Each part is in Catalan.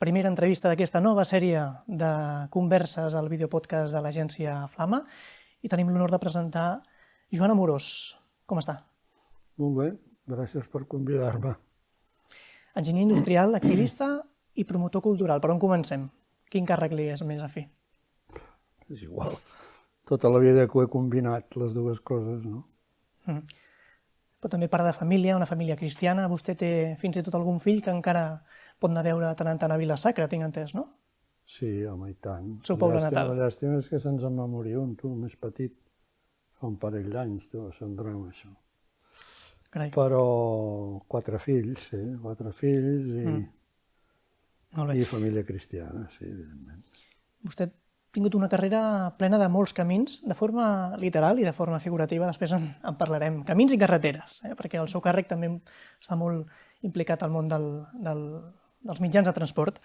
primera entrevista d'aquesta nova sèrie de converses al videopodcast de l'agència Flama i tenim l'honor de presentar Joan Amorós. Com està? Molt bé, gràcies per convidar-me. Enginyer industrial, activista i promotor cultural. Per on comencem? Quin càrrec li és més afí? És igual. Tota la vida que ho he combinat, les dues coses, no? Però també pare de família, una família cristiana. Vostè té fins i tot algun fill que encara pot anar a veure tant en tant a Vila-sacra, tinc entès, no? Sí, home, i tant. Seu poble natal. La llàstima és que se'ns en va morir un, tu, més petit, fa un parell d'anys, tu, és un drama, això. Carai. Però 4 fills, sí, 4 fills Molt bé. i família cristiana, sí, evidentment. Vostè ha tingut una carrera plena de molts camins, de forma literal i de forma figurativa. Després en parlarem. Camins i carreteres, perquè el seu càrrec també està molt implicat al món dels mitjans de transport.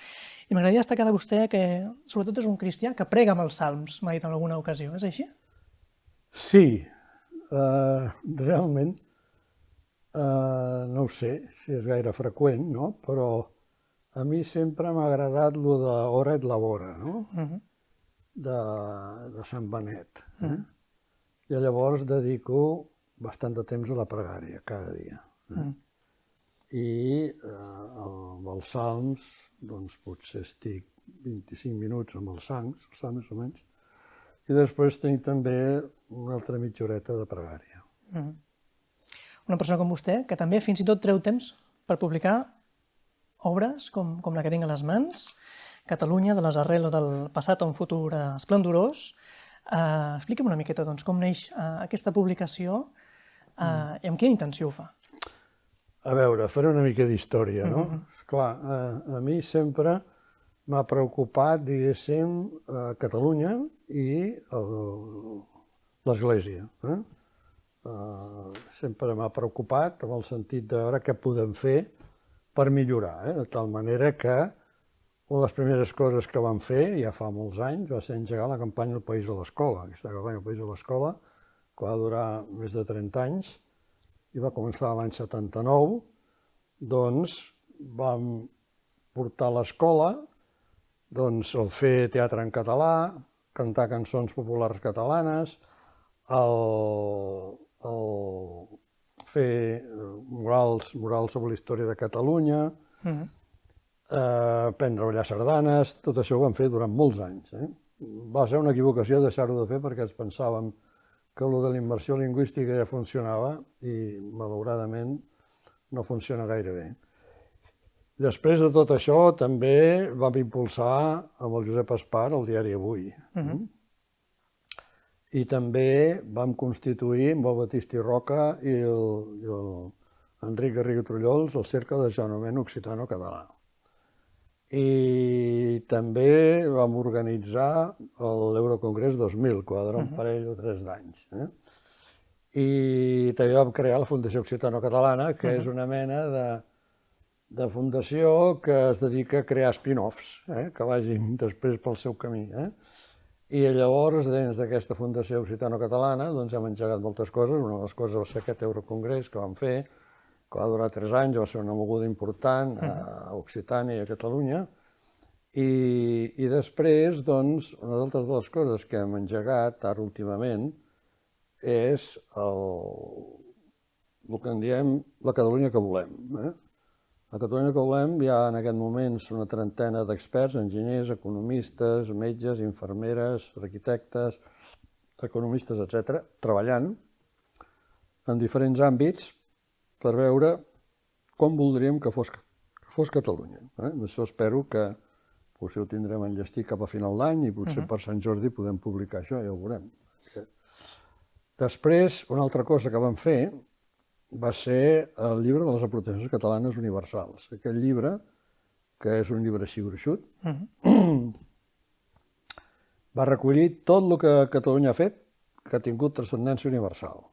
I m'agradaria destacar de vostè que, sobretot, és un cristià que prega amb els salms, m'ha dit en alguna ocasió. És així? Sí, realment, no ho sé si és gaire freqüent, no? Però a mi sempre m'ha agradat lo de Ora et Labora, no? De Sant Benet. I llavors dedico bastant de temps a la pregària, cada dia. I amb els salms, doncs potser estic 25 minuts amb els salms més o menys, i després tinc també una altra mitja horeta de pregària. Una persona com vostè, que també fins i tot treu temps per publicar obres com la que tinc a les mans, Catalunya, de les arrels del passat a un futur esplendorós. Explica'm una miqueta doncs, com neix aquesta publicació i amb quina intenció ho fa. A veure, faré una mica d'història, no? Esclar, a mi sempre m'ha preocupat, diguéssim, Catalunya i l'Església. Sempre m'ha preocupat en el sentit de veure què podem fer per millorar, de tal manera que una de les primeres coses que vam fer, ja fa molts anys, va ser engegar la campanya El País a l'Escola. Aquesta campanya El País a l'Escola, que va durar més de 30 anys, i va començar l'any 79, doncs vam portar a l'escola el fer teatre en català, cantar cançons populars catalanes, el fer murals sobre la història de Catalunya, aprendre a ballar sardanes, tot això ho vam fer durant molts anys. Va ser una equivocació deixar-ho de fer perquè ens pensàvem que allò de la immersió lingüística ja funcionava i, malauradament, no funciona gaire bé. Després de tot això, també vam impulsar amb el Josep Espar el diari Avui. I també vam constituir amb el Batista i Roca i l'Enric Garriga Trullols el Cercle de Jaument Occitano-Català. I també vam organitzar l'Eurocongrés 2000, que va durar un parell o 3 d'anys. I també vam crear la Fundació Occitano-Catalana, que és una mena de fundació que es dedica a crear spin-offs, que vagin després pel seu camí. I llavors, dins d'aquesta Fundació Occitano-Catalana, hem engegat moltes coses. Una de les coses va ser aquest Eurocongrés que vam fer, que va durar 3 anys, va ser una moguda important a Occitània i a Catalunya. I després, una altra de les coses que hem engegat ara últimament és el que en diem la Catalunya que volem. La Catalunya que volem hi ha en aquest moment una trentena d'experts, enginyers, economistes, metges, infermeres, arquitectes, economistes, etc., treballant en diferents àmbits per veure com voldríem que fos Catalunya. Això espero que potser ho tindrem enllestit cap a final d'any i potser per Sant Jordi podem publicar això, ja ho veurem. Després, una altra cosa que vam fer va ser el llibre de les aportacions catalanes universals. Aquest llibre, que és un llibre així gruixut, va recollir tot el que Catalunya ha fet que ha tingut transcendència universal.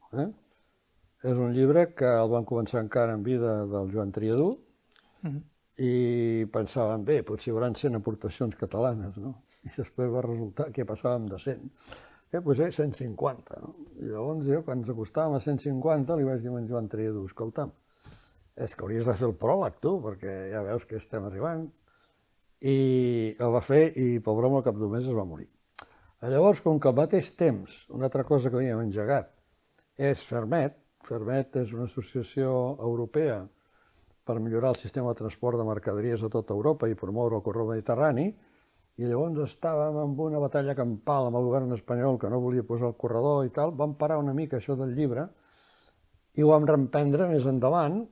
És un llibre que el vam començar encara en vida del Joan Triadú i pensàvem, bé, potser hi haurà 100 aportacions catalanes, no? I després va resultar que passàvem de 100. Doncs 150, no? I llavors jo, quan ens acostàvem a 150, li vaig dir a en Joan Triadú, escolta'm, és que hauries de fer el pròleg, tu, perquè ja veus que estem arribant. i el va fer i, pobre home, al cap d'un mes es va morir. Llavors, com que al mateix temps, una altra cosa que havíem engegat és Fermet. Fermet és una associació europea per millorar el sistema de transport de mercaderies a tota Europa i promoure el corredor mediterrani, i llavors estàvem en una batalla campal amb el govern espanyol que no volia posar el corredor i tal. Vam parar una mica això del llibre i ho vam reemprendre més endavant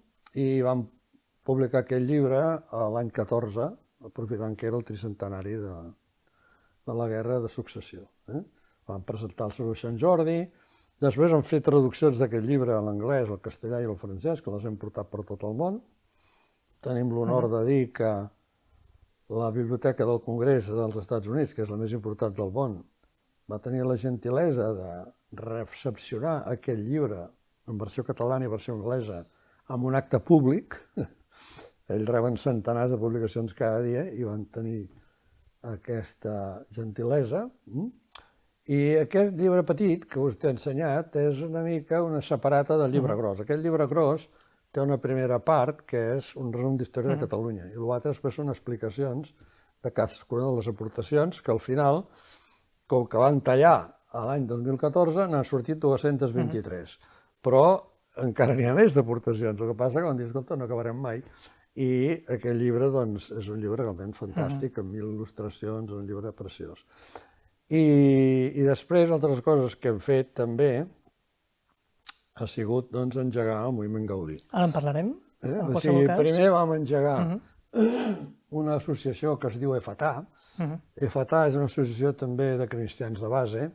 i vam publicar aquest llibre l'any 14, aprofitant que era el tricentenari de la Guerra de Successió. Vam presentar el Saló Sant Jordi, després hem fet traduccions d'aquest llibre a l'anglès, al castellà i al francès, que les hem portat per tot el món. Tenim l'honor de dir que la Biblioteca del Congrés dels Estats Units, que és la més important del món, va tenir la gentilesa de recepcionar aquest llibre en versió catalana i versió anglesa amb un acte públic. Ells reben centenars de publicacions cada dia i van tenir aquesta gentilesa. I aquest llibre petit que us he ensenyat és una mica una separata del llibre gros. Aquest llibre gros té una primera part que és un resum d'història de Catalunya i l'altre després són explicacions de cadascuna de les aportacions que al final, com que van tallar l'any 2014, n'han sortit 223. Però encara n'hi ha més d'aportacions. El que passa que van dir, escolta, no acabarem mai. I aquest llibre doncs, és un llibre realment fantàstic, amb 1000 il·lustracions, un llibre preciós. I després, altres coses que hem fet també ha sigut doncs, engegar el moviment Gaudí. Ara en parlarem, en O qualsevol sigui, cas. primer vam engegar una associació que es diu EFATA. EFATA és una associació també de cristians de base,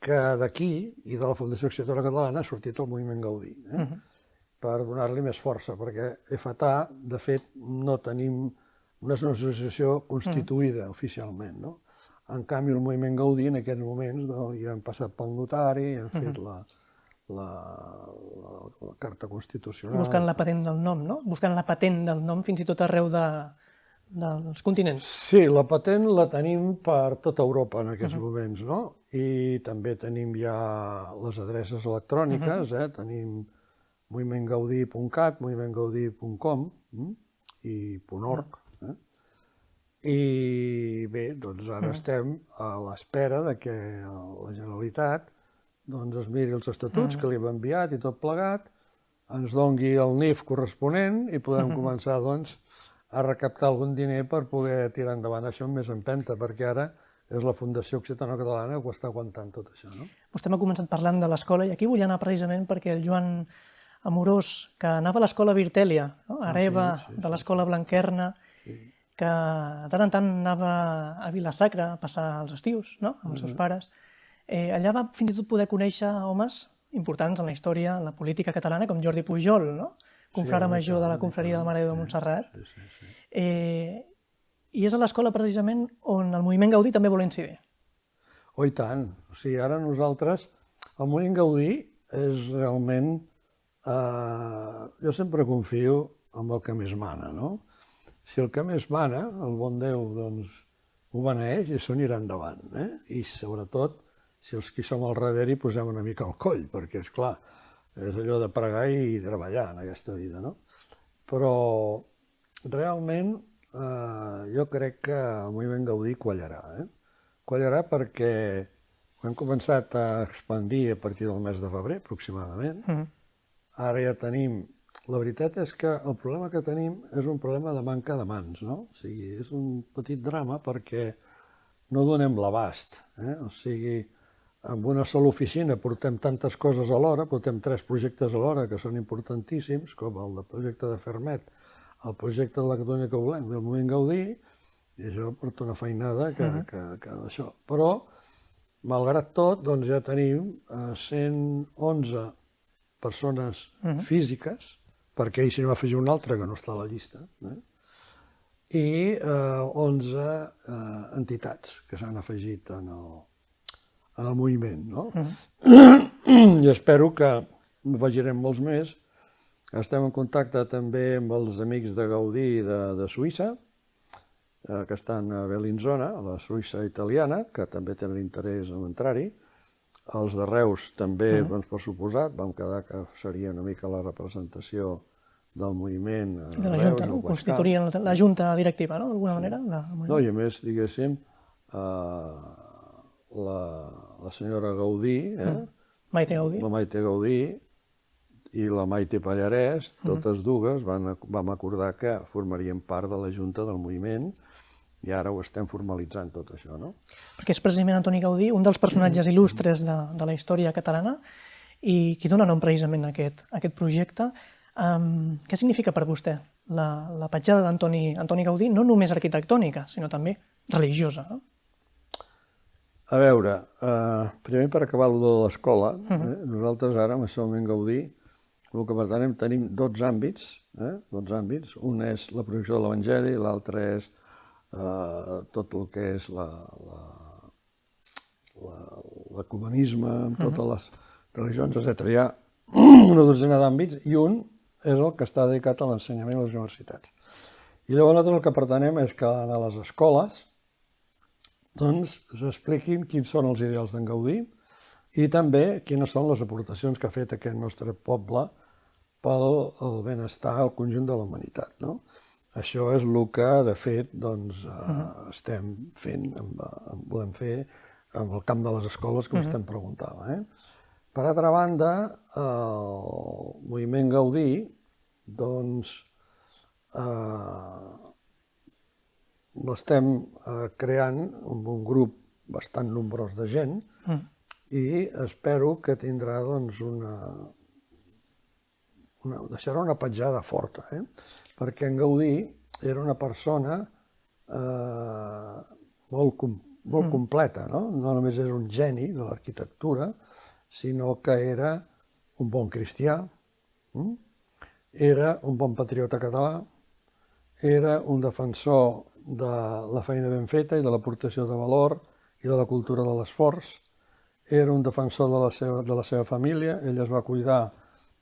que d'aquí i de la Fundació Exterior Catalana ha sortit el moviment Gaudí. Per donar-li més força, perquè EFATA, de fet, no és una associació constituïda oficialment, no? En canvi, el moviment Gaudí, en aquests moments, ja hem passat pel notari, hem fet la carta constitucional. Buscant la patent del nom, no? Buscant la patent del nom fins i tot arreu dels continents. Sí, la patent la tenim per tota Europa en aquests moments, no? I també tenim ja les adreces electròniques, tenim movimentgaudí.cat, movimentgaudí.com i .org. I bé, doncs ara estem a l'espera de que la Generalitat es miri els estatuts que li hem enviat i tot plegat, ens dongui el NIF corresponent i podem començar a recaptar algun diner per poder tirar endavant això amb més empenta, perquè ara és la Fundació Occitano-Catalana que ho està aguantant tot això. Vostè m'ha començat parlant de l'escola i aquí vull anar precisament perquè el Joan Amorós, que anava a l'escola Virtèlia, hereva de l'escola Blanquerna, que de tant en tant anava a Vila-sacra a passar els estius amb els seus pares, allà va fins i tot poder conèixer homes importants en la història, en la política catalana, com Jordi Pujol, confrare major de la confraria de la Mare de Déu de Montserrat. I és a l'escola precisament on el moviment Gaudí també vol incidir. Oh, i tant. O sigui, ara nosaltres, el moviment Gaudí és realment... Jo sempre confio en el que més mana, no? Si el que més mana, el bon Déu, doncs, ho beneeix i s'ho anirà endavant. I sobretot, si els que som al darrere hi posem una mica al coll, perquè, és clar, és allò de pregar i treballar en aquesta vida, no? Però realment jo crec que el moviment Gaudí quallarà. Quallarà perquè ho hem començat a expandir a partir del mes de febrer, aproximadament. Ara ja tenim... La veritat és que el problema que tenim és un problema de manca de mans, no? O sigui, és un petit drama perquè no donem l'abast. O sigui, amb una sola oficina portem tantes coses alhora, portem 3 projectes alhora que són importantíssims, com el projecte de Fermet, el projecte de la Catalunya que volem, del moviment Gaudí, i això porta una feinada que d'això. Però, malgrat tot, doncs ja tenim 111 persones físiques, perquè ahir se n'hi va afegir una altra que no està a la llista, i 11 entitats que s'han afegit en el moviment, no? I espero que en afegirem molts més. Estem en contacte també amb els amics de Gaudí de Suïssa, que estan a Bellinzona, a la Suïssa italiana, que també tenen interès en entrar-hi. Els de Reus també, per suposat, vam quedar que seria una mica la representació del moviment De la Junta, no? Constituirien la Junta directiva, no? D'alguna manera. No, i a més, diguéssim, la senyora Gaudí, Maite Gaudí. la Maite Gaudí i la Maite Pallarès, totes dues vam acordar que formarien part de la Junta del moviment i ara ho estem formalitzant tot això, no? Perquè és precisament Antoni Gaudí un dels personatges il·lustres de la història catalana i qui dona nom precisament a aquest projecte. Què significa per vostè la petjada d'Antoni Gaudí, no només arquitectònica, sinó també religiosa? No? A veure, primer per acabar allò de l'escola, nosaltres ara, amb això del Gaudí, el que per tant tenim 12 àmbits, un és la projecció de l'Evangeli, l'altre és tot el que és l'ecumenisme, amb totes les religions, etc. Hi ha una dotzena d'àmbits i un és el que està dedicat a l'ensenyament a les universitats. I llavors nosaltres el que pretenem és que a les escoles doncs s'expliquin quins són els ideals d'en Gaudí i també quines són les aportacions que ha fet aquest nostre poble pel benestar al conjunt de la humanitat, no? Això és el que, de fet, doncs, estem fent, podem fer amb el camp de les escoles que vostè em preguntava. Per altra banda, el moviment Gaudí, doncs, l'estem creant amb un grup bastant nombrós de gent i espero que tindrà, doncs, deixarà una petjada forta, perquè en Gaudí era una persona molt completa, no? No només era un geni de l'arquitectura, sinó que era un bon cristià, era un bon patriota català, era un defensor de la feina ben feta i de l'aportació de valor i de la cultura de l'esforç, era un defensor de la seva família, ell es va cuidar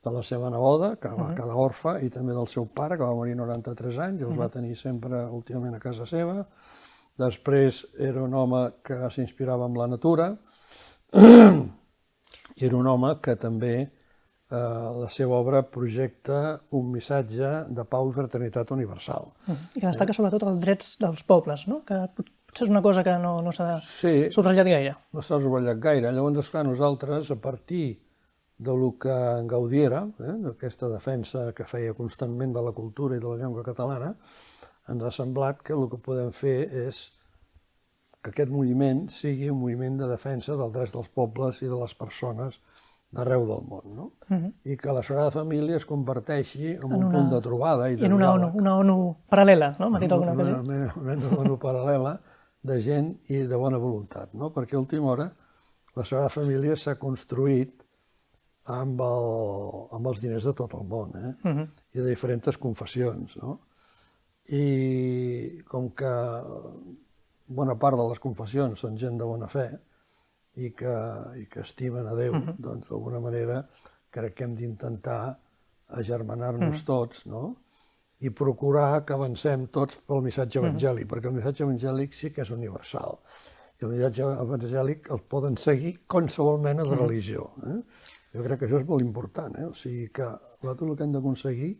de la seva neboda, que va quedar orfa, i també del seu pare, que va morir 93 anys, i els va tenir sempre últimament a casa seva. Després era un home que s'inspirava en la natura, i era un home que també la seva obra projecta un missatge de pau i fraternitat universal. I que destaca sobretot els drets dels pobles, no? Que potser és una cosa que no s'ha subratllat gaire. No s'ha subratllat gaire. Llavors, esclar, nosaltres, a partir del que en Gaudí era, d'aquesta defensa que feia constantment de la cultura i de la llengua catalana, ens ha semblat que el que podem fer és que aquest moviment sigui un moviment de defensa dels drets dels pobles i de les persones d'arreu del món, no? I que la Sagrada Família es converteixi en un punt de trobada i de diàleg. Una ONU paral·lela, no? M'ha dit alguna cosa? Una mena d'ONU paral·lela de gent i de bona voluntat, no? Perquè a última hora la Sagrada Família s'ha construït amb els diners de tot el món, i de diferents confessions, no? I com que bona part de les confessions són gent de bona fe i que estimen a Déu, doncs d'alguna manera crec que hem d'intentar agermanar-nos tots, no? I procurar que avancem tots pel missatge evangèlic, perquè el missatge evangèlic sí que és universal. I el missatge evangèlic el poden seguir qualsevol mena de religió. Jo crec que això és molt important, o sigui que nosaltres el que hem d'aconseguir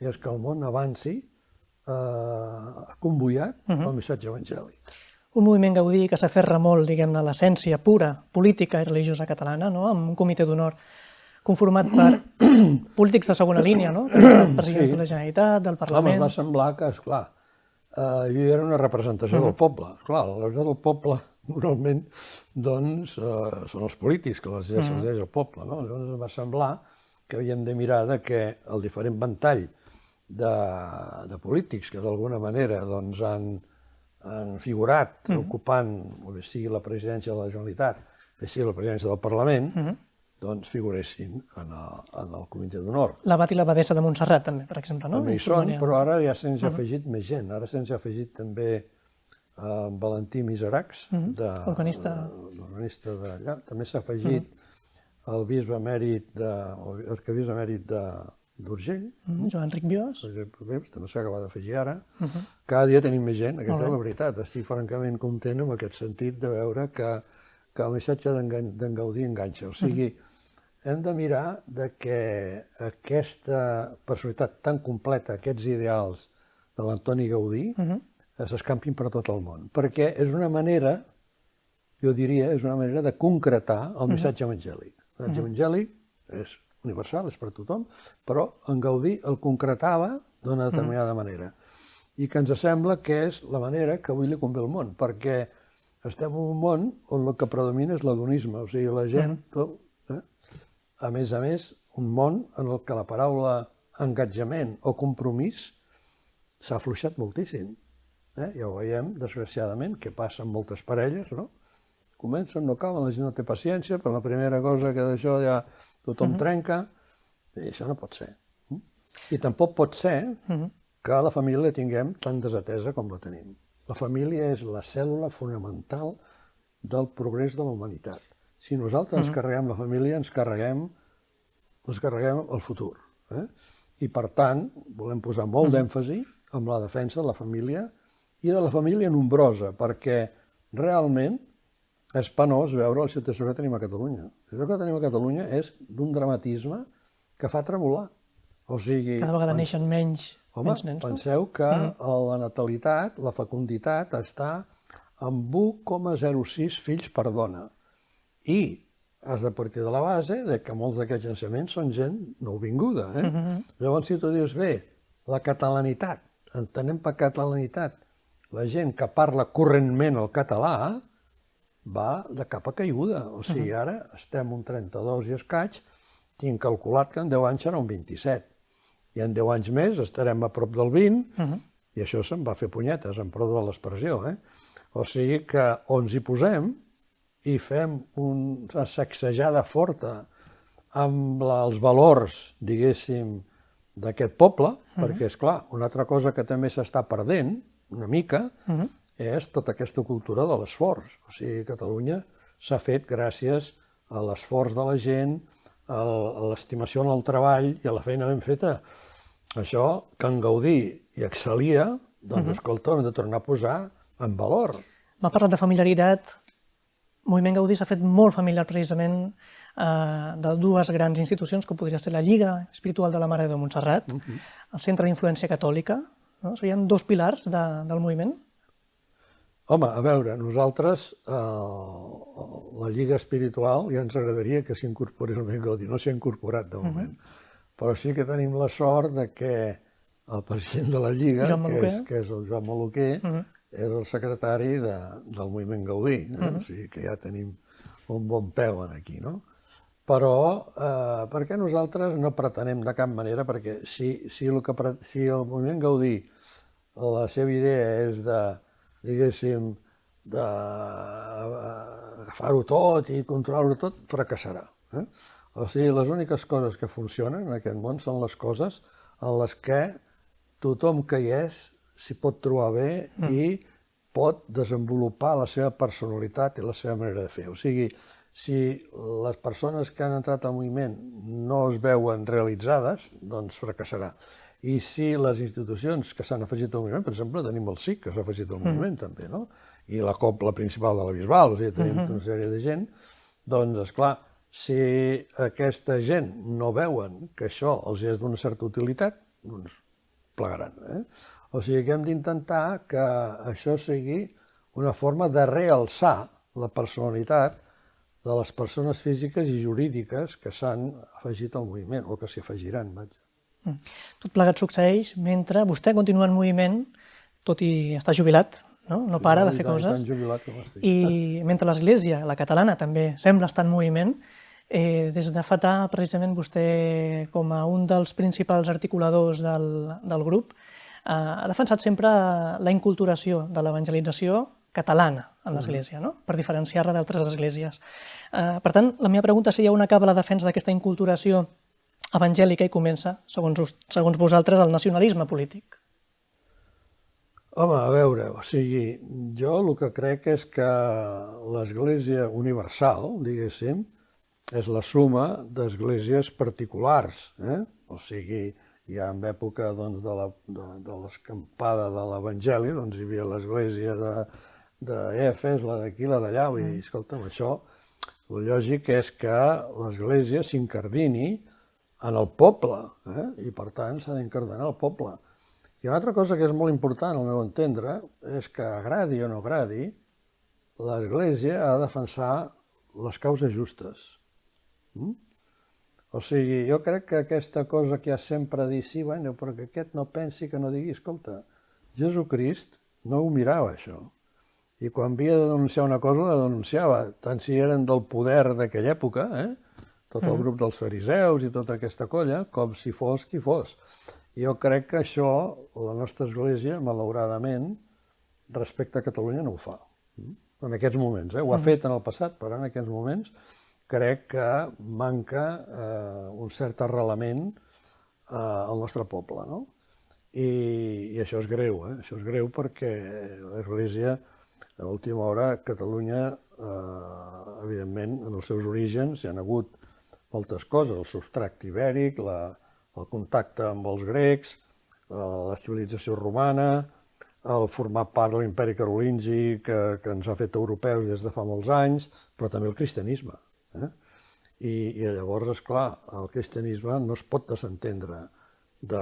és que el món avanci convoiat pel missatge evangèlic. Un moviment Gaudí que s'aferra molt, diguem-ne, a l'essència pura, política i religiosa catalana, no? Amb un comitè d'honor conformat per polítics de segona línia, no? Que han estat presidents de la Generalitat, del Parlament... Home, em va semblar que, esclar, jo era una representació del poble. Esclar, la representació del poble, normalment, doncs, són els polítics que els decideix el poble, no? Llavors em va semblar que havíem de mirar que el diferent ventall de polítics que d'alguna manera doncs, han figurat ocupant, o bé sigui la presidència de la Generalitat, bé sigui la presidència del Parlament, doncs figuressin en el comitè d'honor. L'abat i l'abadessa de Montserrat, també, per exemple, no? També hi són, però ara ja se'ns ha afegit més gent. Ara se'ns ha afegit també Valentí Miseracs, l'organista d'allà. També s'ha afegit el bisbe emèrit, l'arquebisbe emèrit d'Urgell. Joan Enric Vives. També s'ha acabat d'afegir ara. Cada dia tenim més gent, aquesta és la veritat. Estic francament content en aquest sentit de veure que el missatge d'en Gaudí enganxa. O sigui, hem de mirar que aquesta personalitat tan completa, aquests ideals de l'Antoni Gaudí, s'escampin per tot el món. Perquè és una manera, jo diria, és una manera de concretar el missatge evangèlic. El missatge evangèlic és universal, és per tothom, però en Gaudí el concretava d'una determinada manera. I que ens sembla que és la manera que avui li convé al món, perquè estem en un món on el que predomina és l'adonisme, o sigui, la gent, a més, un món en el que la paraula engatjament o compromís s'ha afluixat moltíssim. Ja ho veiem, desgraciadament, que passa amb moltes parelles, no? Comencen, no acaben, la gent no té paciència, però la primera cosa que d'això ja tothom trenca, i això no pot ser. I tampoc pot ser que la família la tinguem tan desatesa com la tenim. La família és la cèl·lula fonamental del progrés de la humanitat. Si nosaltres ens carreguem la família, ens carreguem el futur. I per tant, volem posar molt d'èmfasi en la defensa de la família i de la família nombrosa, perquè realment és penós veure la situació que tenim a Catalunya. La situació que tenim a Catalunya és d'un dramatisme que fa tremolar. O sigui... Cada vegada neixen menys nens, no? Penseu que la natalitat, la fecunditat, està en 1,06 fills per dona. I has de partir de la base que molts d'aquests llançaments són gent nouvinguda. Llavors, si tu dius, bé, la catalanitat, entenem per catalanitat, la gent que parla correntment el català va de capa caiguda. O sigui, ara estem un 32 i escaig, tinc calculat que en 10 anys serà un 27. I en 10 anys més estarem a prop del 20, i això se'n va fer punyetes, em perdó l'expressió. O sigui que o ens hi posem i fem una sacsejada forta amb els valors, diguéssim, d'aquest poble, perquè, esclar, una altra cosa que també s'està perdent, una mica, és tota aquesta cultura de l'esforç. O sigui, Catalunya s'ha fet gràcies a l'esforç de la gent, a l'estimació en el treball i a la feina ben feta. Això, que en Gaudí hi excel·lia, doncs, escolta, ho hem de tornar a posar en valor. M'ha parlat de familiaritat. El moviment Gaudí s'ha fet molt familiar precisament de dues grans institucions, com podria ser la Lliga Espiritual de la Mare de Déu de Montserrat, el Centre d'Influència Catòlica. Serien dos pilars del moviment? Home, a veure, nosaltres, la Lliga Espiritual, ja ens agradaria que s'incorporés el moviment Gaudí, no s'hi ha incorporat de moment, però sí que tenim la sort que el president de la Lliga, que és el Joan Maluquer, és el secretari del moviment Gaudí, o sigui que ja tenim un bon peu aquí, no? Però perquè nosaltres no pretenem de cap manera, perquè si el moviment Gaudí, la seva idea és diguéssim, d'agafar-ho tot i controlar-ho tot, fracassarà. O sigui, les úniques coses que funcionen en aquest món són les coses en les que tothom que hi és s'hi pot trobar bé i pot desenvolupar la seva personalitat i la seva manera de fer. O sigui, si les persones que han entrat al moviment no es veuen realitzades, doncs fracassarà. I si les institucions que s'han afegit al moviment, per exemple, tenim el SIC, que s'ha afegit al moviment també, no? I la cobla principal de la Bisbal, o sigui, tenim una sèrie de gent, doncs, esclar, si aquesta gent no veuen que això els és d'una certa utilitat, doncs plegaran. O sigui que hem d'intentar que això sigui una forma de realçar la personalitat de les persones físiques i jurídiques que s'han afegit al moviment, o que s'hi afegiran, vaja. Tot plegat succeeix mentre vostè continua en moviment, tot i estar jubilat, no para de fer coses, i mentre l'Església, la catalana, també sembla estar en moviment. Des de fa tard, precisament, vostè, com a un dels principals articuladors del grup, ha defensat sempre la inculturació de l'evangelització catalana en l'Església, per diferenciar-la d'altres esglésies. Per tant, la meva pregunta seria on acaba la defensa d'aquesta inculturació evangèlica i comença, segons vosaltres, el nacionalisme polític? Home, a veure, o sigui, jo el que crec és que l'Església universal, diguéssim, és la suma d'esglésies particulars. O sigui, ja en època de l'escampada de l'Evangeli, doncs hi havia l'església d'Efes, la d'aquí, la d'allà, vull dir, escolta'm, això El lògic és que l'Església s'incardini en el poble, i per tant s'ha d'incardinar el poble. I una altra cosa que és molt important, al meu entendre, és que agradi o no agradi, l'Església ha de defensar les causes justes. O sigui, jo crec que aquesta cosa que hi ha sempre a dir, sí, bueno, però que aquest no pensi, que no digui, escolta, Jesucrist no ho mirava, això. I quan havia de denunciar una cosa, la denunciava, tant si eren del poder d'aquella època, tot el grup dels fariseus i tota aquesta colla, com si fos qui fos. Jo crec que això, la nostra Església, malauradament, respecte a Catalunya, no ho fa. En aquests moments, ho ha fet en el passat, però en aquests moments crec que manca un cert arrelament al nostre poble, no? I això és greu, això és greu perquè l'Església, a l'última hora, Catalunya, evidentment, en els seus orígens hi ha hagut moltes coses, el substrat ibèric, el contacte amb els grecs, la civilització romana, el formar part de l'imperi carolingi que ens ha fet europeus des de fa molts anys, però també el cristianisme. I llavors, esclar, el cristianisme no es pot desentendre de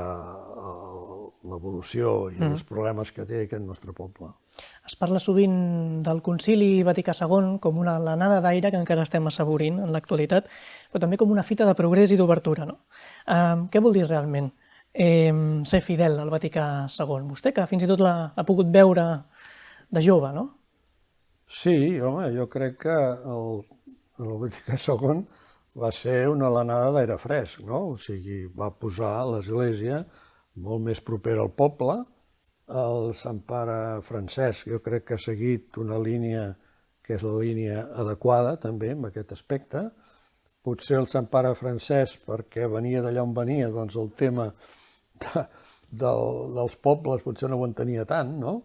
l'evolució i els problemes que té aquest nostre poble. Es parla sovint del Concili Vaticà II com una alenada d'aire que encara estem assaborint en l'actualitat, però també com una fita de progrés i d'obertura. Què vol dir realment ser fidel al Vaticà II? Vostè, que fins i tot l'ha pogut veure de jove, no? Sí, home, jo crec que el Vaticà II va ser una alenada d'aire fresc, no? O sigui, va posar l'Església molt més propera al poble. El Sant Pare Francesc jo crec que ha seguit una línia que és la línia adequada també en aquest aspecte. Potser el Sant Pare Francesc, perquè venia d'allà on venia, doncs el tema dels pobles potser no ho entenia tant, no?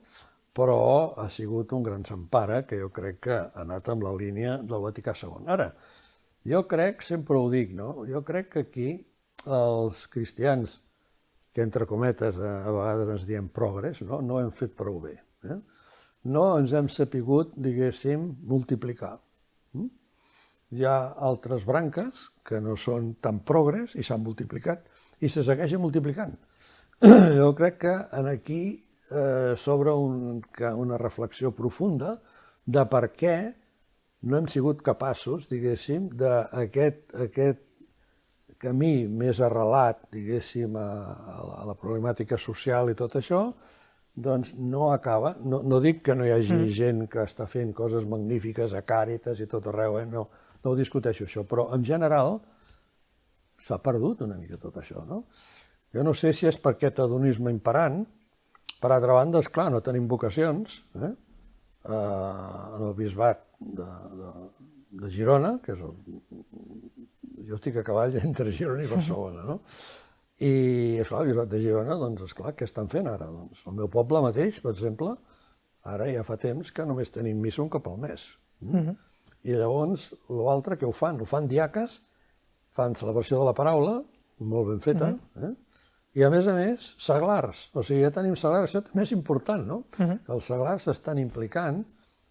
Però ha sigut un gran Sant Pare que jo crec que ha anat amb la línia del Vaticà II. Ara, jo crec, sempre ho dic, no? Jo crec que aquí els cristians, que entre cometes a vegades ens diem progres, no hem fet prou bé. No ens hem sapigut, diguéssim, multiplicar. Hi ha altres branques que no són tan progres i s'han multiplicat i se segueixen multiplicant. Jo crec que aquí s'obre una reflexió profunda de per què no hem sigut capaços, diguéssim, d'aquest camí més arrelat, diguéssim, a la problemàtica social i tot això, doncs no acaba. No dic que no hi hagi gent que està fent coses magnífiques a Càritas i tot arreu, no ho discuteixo això, però en general s'ha perdut una mica tot això, no? Jo no sé si és per aquest hedonisme imperant. Per altra banda, esclar, no tenim vocacions. En el bisbat de Girona, que és jo estic a cavall entre Girona i Barcelona, no? I, esclar, el bisbat de Girona, doncs, esclar, què estan fent ara? Doncs el meu poble mateix, per exemple, ara ja fa temps que només tenim missa un cop al mes. I llavors, l'altre, què ho fan? Ho fan diaques, fan celebració de la paraula, molt ben feta, i a més, seglars. O sigui, ja tenim seglars, això també és important, no? Els seglars s'estan implicant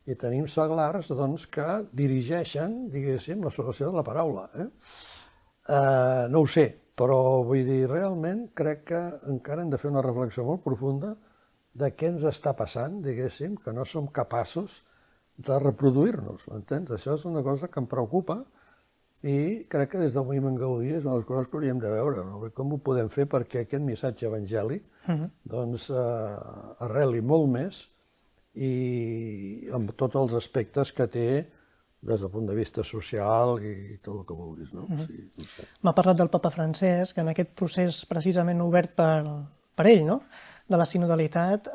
i tenim seglars que dirigeixen, diguéssim, la celebració de la paraula. No ho sé, però vull dir, realment crec que encara hem de fer una reflexió molt profunda de què ens està passant, diguéssim, que no som capaços de reproduir-nos, m'entens? Això és una cosa que em preocupa i crec que des del moviment Gaudí és una de les coses que hauríem de veure, no? Com ho podem fer perquè aquest missatge evangèlic arreli molt més i amb tots els aspectes que té des del punt de vista social i tot el que vulguis, no? M'ha parlat del papa Francesc, en aquest procés precisament obert per ell, no? De la sinodalitat,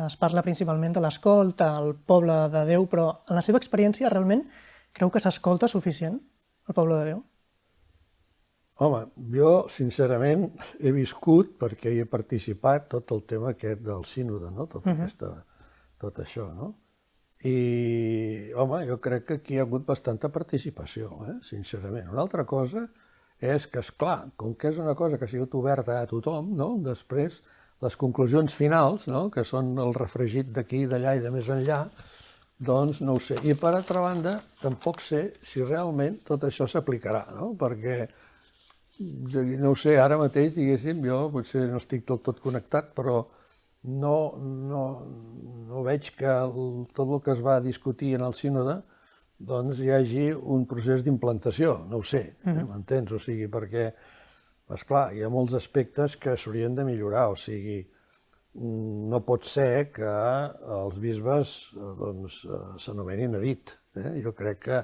es parla principalment de l'escolta al poble de Déu, però en la seva experiència realment creu que s'escolta suficient al poble de Déu? Home, jo sincerament he viscut, perquè hi he participat, tot el tema aquest del sínode, no? Tot això, no? I, home, jo crec que aquí hi ha hagut bastanta participació, sincerament. Una altra cosa és que, esclar, com que és una cosa que ha sigut oberta a tothom, no? Després, les conclusions finals, no? Que són el refregit d'aquí, d'allà i de més enllà, doncs no ho sé. I per altra banda, tampoc sé si realment tot això s'aplicarà, no? Perquè, no ho sé, ara mateix, diguéssim, jo potser no estic del tot connectat, però no veig que tot el que es va discutir en el sínode doncs hi hagi un procés d'implantació, no ho sé, m'entens? O sigui, perquè, esclar, hi ha molts aspectes que s'haurien de millorar, o sigui, no pot ser que els bisbes s'anomenin a dit. Jo crec que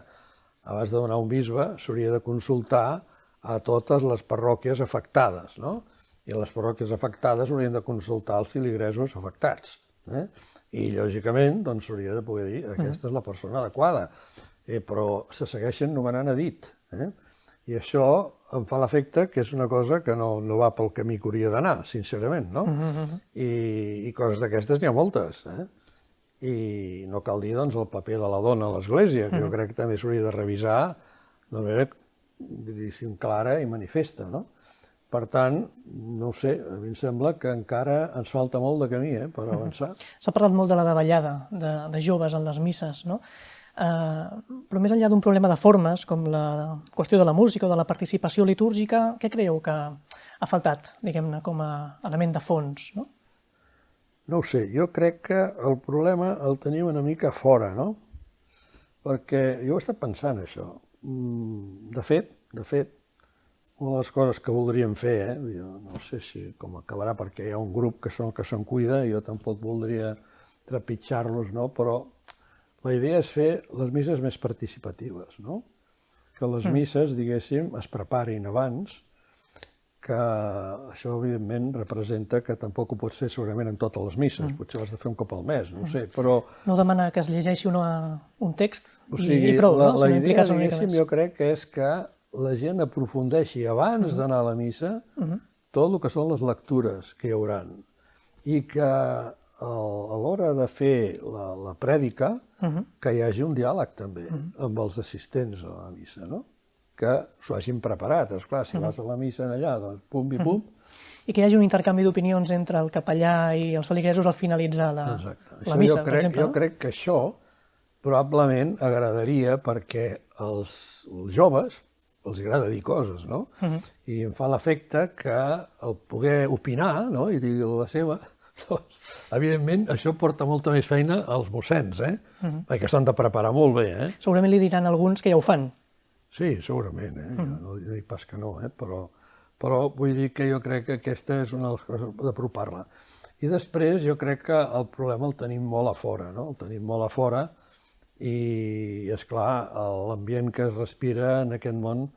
abans de donar un bisbe s'hauria de consultar a totes les parròquies afectades, no? I les parròquies afectades haurien de consultar els filigresos afectats. I, lògicament, s'hauria de poder dir aquesta és la persona adequada, però se segueixen nomenant a dit. I això em fa l'efecte que és una cosa que no va pel camí que hauria d'anar, sincerament, no? I coses d'aquestes n'hi ha moltes. I no cal dir, doncs, el paper de la dona a l'Església, que jo crec que també s'hauria de revisar d'una manera, diguéssim, clara i manifesta, no? Per tant, no ho sé, a mi em sembla que encara ens falta molt de camí per avançar. S'ha parlat molt de la davallada de joves en les misses, no? Però més enllà d'un problema de formes, com la qüestió de la música o de la participació litúrgica, què creieu que ha faltat, diguem-ne, com a element de fons, no? No ho sé, jo crec que el problema el tenim una mica fora, no? Perquè jo he estat pensant això. De fet, una de les coses que voldríem fer, jo no sé si com acabarà perquè hi ha un grup que se'n cuida i jo tampoc voldria trepitjar-los, no? Però la idea és fer les misses més participatives, no? Que les misses, diguéssim, es preparin abans, que això, evidentment, representa que tampoc ho pots fer segurament en totes les misses, potser l'has de fer un cop al mes, no ho sé, però... No demana que es llegeixi un text i prou, no? La idea, diguéssim, jo crec que és que la gent aprofundeixi abans d'anar a la missa tot el que són les lectures que hi hauran i que a l'hora de fer la prèdica que hi hagi un diàleg també amb els assistents a la missa, no? Que s'ho hagin preparat. Esclar, si vas a la missa allà, doncs pum i pum. I que hi hagi un intercanvi d'opinions entre el capellà i els feligresos al finalitzar la missa, per exemple. Jo crec que això probablement agradaria perquè als joves els agrada dir coses, no? I em fa l'efecte que el poder opinar, no?, i dir la seva, doncs, evidentment, això porta molta més feina als mossens, perquè s'han de preparar molt bé, Segurament li diran alguns que ja ho fan. Sí, segurament, no dic pas que no, però vull dir que jo crec que aquesta és una de les coses d'apropar-la. I després jo crec que el problema el tenim molt a fora, no? El tenim molt a fora i, esclar, l'ambient que es respira en aquest món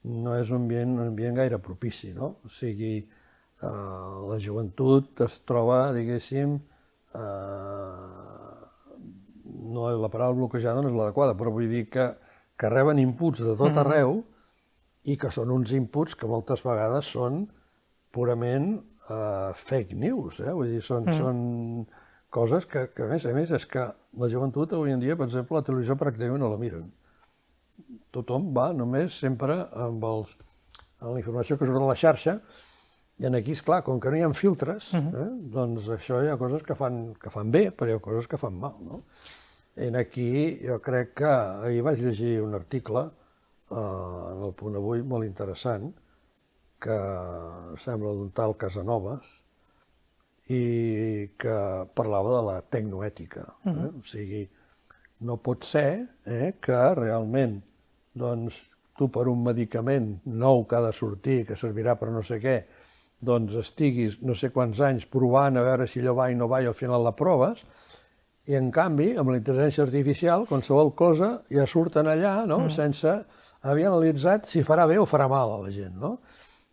no és un ambient gaire propici, no? O sigui, la joventut es troba, diguéssim, la paraula bloquejada no és l'adequada, però vull dir que reben inputs de tot arreu i que són uns inputs que moltes vegades són purament fake news, vull dir, són coses que a més, és que la joventut avui en dia, per exemple, la televisió pràcticament no la miren. Tothom va només sempre amb la informació que surt a la xarxa i aquí, esclar, com que no hi ha filtres, doncs això hi ha coses que fan bé, però hi ha coses que fan mal, no? I aquí jo crec que ahir vaig llegir un article en el Punt Avui molt interessant que sembla d'un tal Casanovas i que parlava de la tecnoètica. O sigui, no pot ser que realment doncs, tu per un medicament nou que ha de sortir, que servirà per no sé què, doncs estiguis no sé quants anys provant a veure si allò va i no va i al final la proves, i en canvi, amb la intel·ligència artificial, qualsevol cosa ja surten allà, sense haver analitzat si farà bé o farà mal a la gent, no?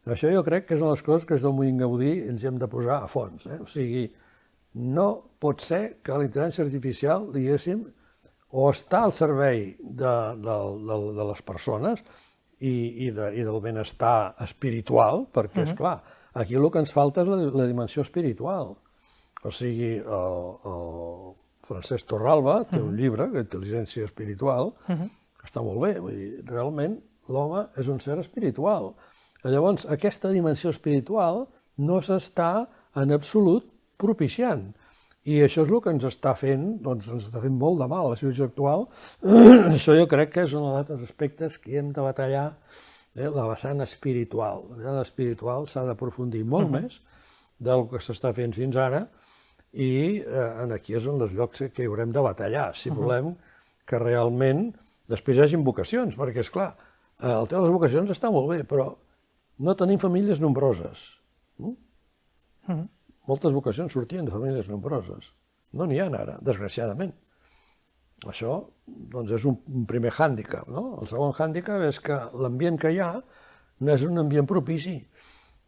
Això jo crec que és una de les coses que des del moviment Gaudí ens hem de posar a fons, O sigui, no pot ser que la intel·ligència artificial, diguéssim, o està al servei de les persones i del benestar espiritual, perquè, esclar, aquí el que ens falta és la dimensió espiritual. O sigui, el Francesc Torralba té un llibre, Intel·ligència espiritual, que està molt bé. Vull dir, realment, l'home és un ser espiritual. Llavors, aquesta dimensió espiritual no s'està en absolut propiciant. I això és el que ens està fent, doncs ens està fent molt de mal a la situació actual. Això jo crec que és un dels aspectes que hem de batallar, la vessant espiritual. La vessant espiritual s'ha d'aprofundir molt més del que s'està fent fins ara i aquí és on els llocs que hi haurem de batallar, si volem que realment després hi hagin vocacions, perquè, esclar, el tema de les vocacions està molt bé, però no tenim famílies nombroses. Moltes vocacions sortien de famílies nombroses. No n'hi ha ara, desgraciadament. Això doncs, és un primer hàndicap. No? El segon hàndicap és que l'ambient que hi ha no és un ambient propici.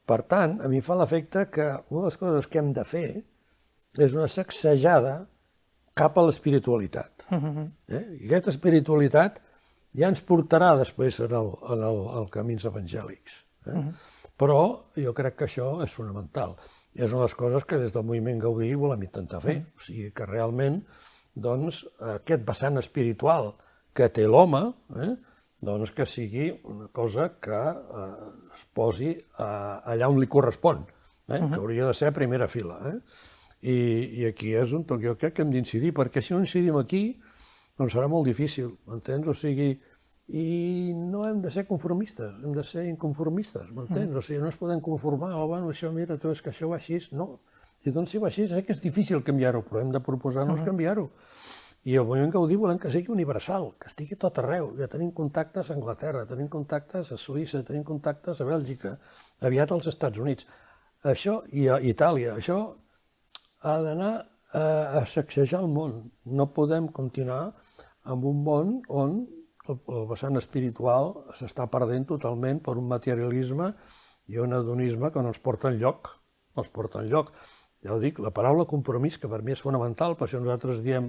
Per tant, a mi fa l'efecte que una de les coses que hem de fer és una sacsejada cap a l'espiritualitat. I aquesta espiritualitat ja ens portarà després en camins evangèlics. Però jo crec que això és fonamental. I és una de les coses que des del moviment Gaudí volem intentar fer. O sigui, que realment doncs, aquest vessant espiritual que té l'home, doncs que sigui una cosa que es posi allà on li correspon, que hauria de ser a primera fila. I aquí és on jo crec que hem d'incidir, perquè si no incidim aquí, doncs serà molt difícil, m'entens? O sigui, i no hem de ser conformistes, hem de ser inconformistes, m'entens? O sigui, no ens podem conformar, bueno, això, mira, tu, és que això va així, no. Si va així, sé que és difícil canviar-ho, però hem de proposar-nos canviar-ho. I el moviment Gaudí volem que sigui universal, que estigui tot arreu. Ja tenim contactes a Anglaterra, tenim contactes a Suïssa, tenim contactes a Bèlgica, aviat als Estats Units. Això, i a Itàlia, això ha d'anar a sacsejar el món. No podem continuar amb un món on el vessant espiritual s'està perdent totalment per un materialisme i un hedonisme que no ens porta enlloc. No ens porta enlloc. Ja ho dic, la paraula compromís, que per mi és fonamental, per això nosaltres diem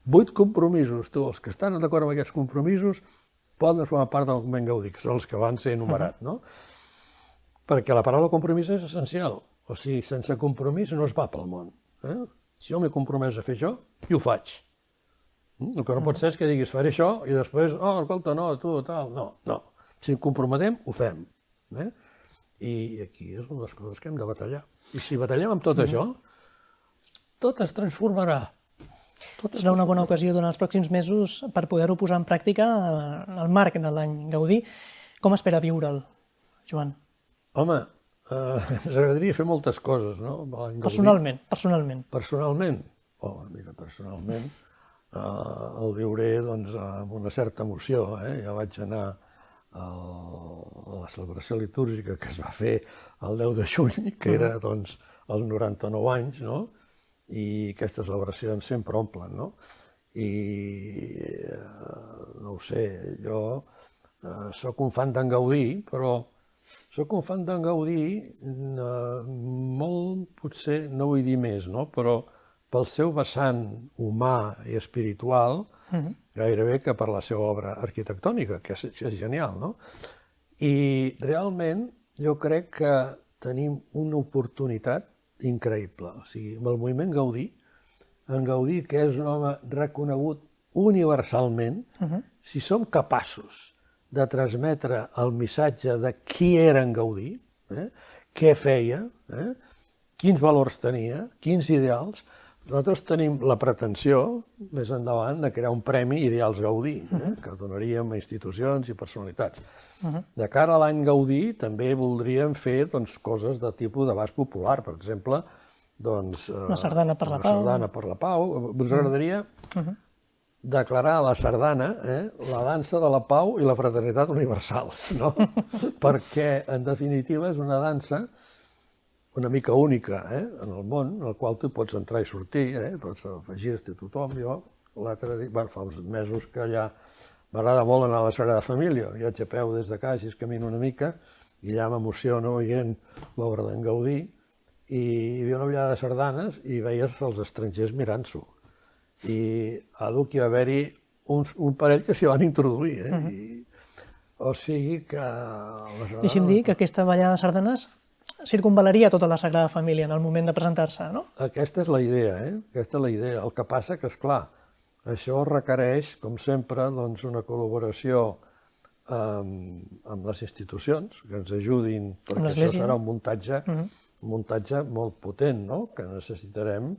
8 compromisos, tu, els que estan d'acord amb aquests compromisos poden formar part del moviment Gaudí, que són els que van ser enumerats, no? Perquè la paraula compromís és essencial, o sigui, sense compromís no es va pel món. Si jo m'he compromès a fer això, i ho faig. El que no pot ser és que diguis, faré això, i després, oh, escolta, no, tu, tal, no. Si ens comprometem, ho fem. I aquí és una de les coses que hem de batallar. I si batallem amb tot això, tot es transformarà. Serà una bona ocasió durant els pròxims mesos per poder-ho posar en pràctica en el marc de l'any Gaudí. Com espera viure'l, Joan? Home, ens agradaria fer moltes coses, no? Personalment. Personalment? Oh, mira, personalment el viuré doncs, amb una certa emoció. Ja vaig anar a la celebració litúrgica que es va fer el 10 de juny, que era doncs, als 99 anys, no? I aquestes celebracions sempre omplen, no? I no ho sé, jo sóc un fan d'en Gaudí, però sóc un fan d'en Gaudí molt, potser, no vull dir més, no? Però pel seu vessant humà i espiritual, gairebé que per la seva obra arquitectònica, que és genial, no? I realment jo crec que tenim una oportunitat increïble. O sigui, amb el moviment Gaudí, en Gaudí, que és un home reconegut universalment, si som capaços de transmetre el missatge de qui era en Gaudí, què feia, quins valors tenia, quins ideals, nosaltres tenim la pretensió, més endavant, de crear un premi Ideals Gaudí, que donaríem a institucions i personalitats. De cara a l'any Gaudí també voldríem fer coses de tipus d'abast popular, per exemple, una sardana per la pau. Una sardana per la pau. Us agradaria declarar a la sardana la dansa de la pau i la fraternitat universals, no? Perquè, en definitiva, és una dansa una mica única en el món, en el qual tu pots entrar i sortir, pots afegir-te a tothom. Jo, l'altre dia, fa uns mesos que ja m'agrada molt anar a la Sagrada Família, jo vaig a peu des de casa, així camino una mica, i ja m'emociono veient l'obra d'en Gaudí, i hi havia una ullada de sardanes i veies els estrangers mirant-s'ho. I a Duc hi va haver-hi un parell que s'hi van introduir. O sigui que... Deixi'm dir que aquesta ballada de sardanes circunvalaria tota la Sagrada Família en el moment de presentar-se, no? Aquesta és la idea, aquesta és la idea. El que passa que, esclar, això requereix, com sempre, una col·laboració amb les institucions que ens ajudin, perquè això serà un muntatge molt potent, no? Que necessitarem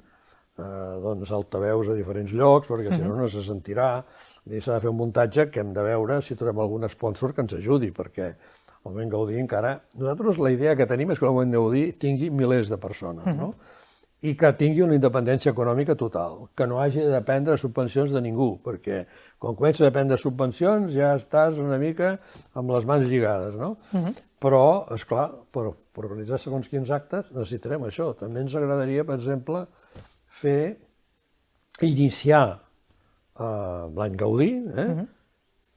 doncs, altaveus a diferents llocs, perquè si no se sentirà. I s'ha de fer un muntatge que hem de veure si trobem algun sponsor que ens ajudi, perquè el Moment Gaudí encara... Nosaltres la idea que tenim és que el Moment Gaudí tingui milers de persones, no? I que tingui una independència econòmica total, que no hagi de dependre de subvencions de ningú, perquè quan comença a dependre de subvencions ja estàs una mica amb les mans lligades, no? Però, esclar, per organitzar segons quins actes necessitarem això. També ens agradaria, per exemple, iniciar l'any Gaudí.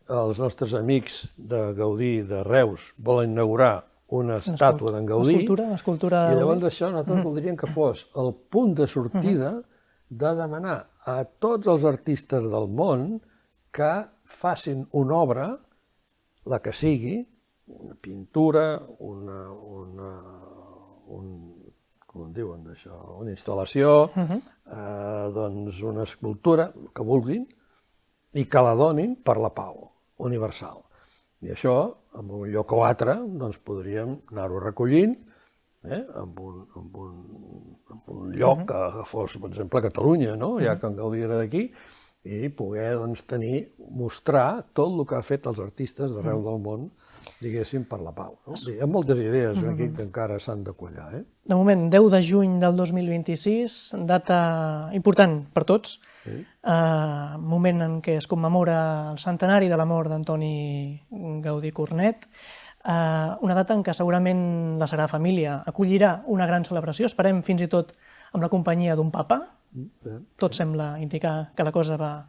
Els nostres amics de Gaudí de Reus volen inaugurar una estàtua d'en Gaudí. L'escultura. I llavors això nosaltres voldríem que fos el punt de sortida de demanar a tots els artistes del món que facin una obra, la que sigui, una pintura, com en diuen d'això, una instal·lació, doncs una escultura, que vulguin, i que la donin per la pau universal. I això, en un lloc o altre, doncs podríem anar-ho recollint en un lloc que fos, per exemple, Catalunya, no? Ja que en Gaudí era d'aquí, i poder mostrar tot el que han fet els artistes d'arreu del món, diguéssim, per la pau. Hi ha moltes idees aquí que encara s'han de quallar. De moment, 10 de juny del 2026, data important per tots, moment en què es commemora el centenari de la mort d'Antoni Gaudí Cornet, una data en què segurament la Sagrada Família acollirà una gran celebració, esperem fins i tot amb la companyia d'un papa, tot sembla indicar que la cosa va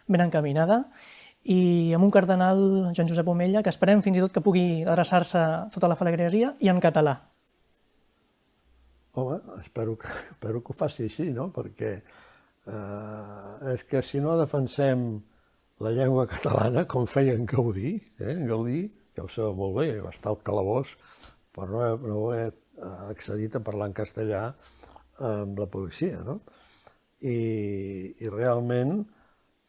ben encaminada, i amb un cardenal, Joan Josep Omella, que esperem fins i tot que pugui adreçar-se a tota la feligresia i en català. Home, espero que ho faci així, no? Perquè és que si no defensem la llengua catalana, com feia en Gaudí, en Gaudí, ja ho sabeu molt bé, va estar al calabós per no haver accedit a parlar en castellà amb la policia, no? I realment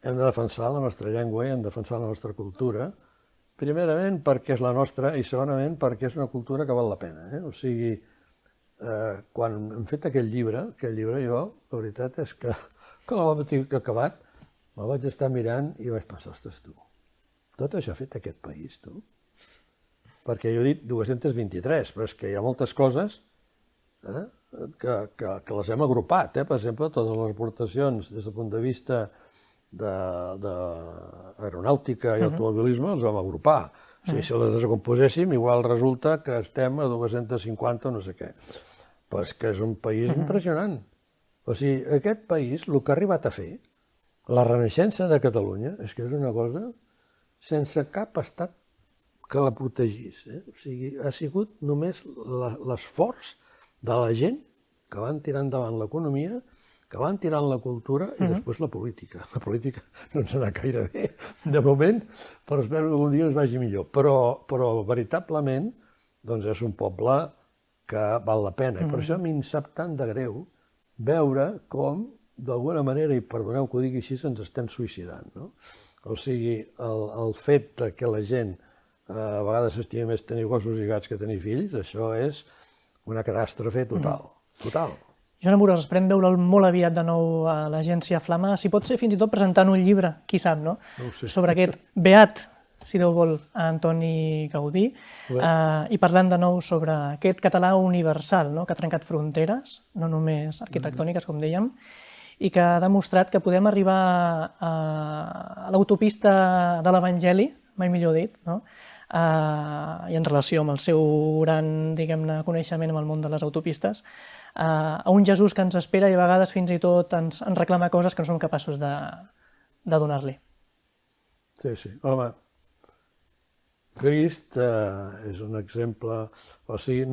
hem de defensar la nostra llengua i hem de defensar la nostra cultura, primerament perquè és la nostra i segonament perquè és una cultura que val la pena. O sigui, quan hem fet aquell llibre jo, la veritat és que quan el vaig tenir acabat, me'l vaig estar mirant i vaig pensar, ostres, tu, tot això ha fet aquest país, tu? Perquè jo he dit 223, però és que hi ha moltes coses que les hem agrupat. Per exemple, totes les aportacions des del punt de vista d'aeronàutica i automobilisme els vam agrupar. Si les descomposéssim, igual resulta que estem a 250 o no sé què. Però és que és un país impressionant. O sigui, aquest país, el que ha arribat a fer, la renaixença de Catalunya, és que és una cosa sense cap estat que la protegís. O sigui, ha sigut només l'esforç de la gent que van tirar endavant l'economia, que van tirant la cultura i després la política. La política no ens ha anat gaire bé, de moment, però espero que algun dia es vagi millor. Però veritablement, doncs és un poble que val la pena. I per això a mi em sap tant de greu veure com, d'alguna manera, i perdoneu que ho digui així, ens estem suïcidant. O sigui, el fet que la gent a vegades s'estima més tenir gossos i gats que tenir fills, això és una catàstrofe total. Total. Joan Amorós, esperem veure'l molt aviat de nou a l'agència Flama, si pot ser fins i tot presentant un llibre, qui sap, no? No ho sé. Sobre aquest beat, si Déu vol, a Antoni Gaudí, i parlant de nou sobre aquest català universal, que ha trencat fronteres, no només arquitectòniques, com dèiem, i que ha demostrat que podem arribar a l'autopista de l'Evangeli, mai millor dit, i en relació amb el seu gran, diguem-ne, coneixement amb el món de les autopistes, a un Jesús que ens espera i a vegades fins i tot ens reclama coses que no som capaços de donar-li. Sí, sí. Home, Crist és un exemple... O sigui,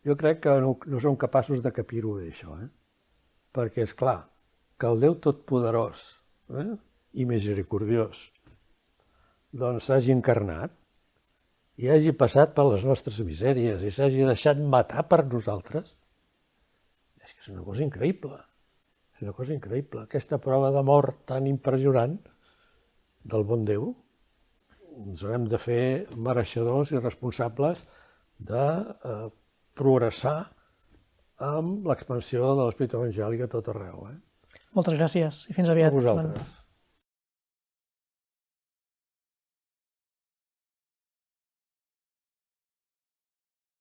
jo crec que no som capaços de capir-ho bé, això, perquè és clar que el Déu Totpoderós i misericordiós doncs s'hagi encarnat i hagi passat per les nostres misèries i s'hagi deixat matar per nosaltres, és que és una cosa increïble. És una cosa increïble. Aquesta prova de mort tan impressionant del bon Déu ens haurem de fer mereixedors i responsables de progressar amb l'expansió de l'esperit evangèlic a tot arreu. Moltes gràcies i fins aviat. A vosaltres.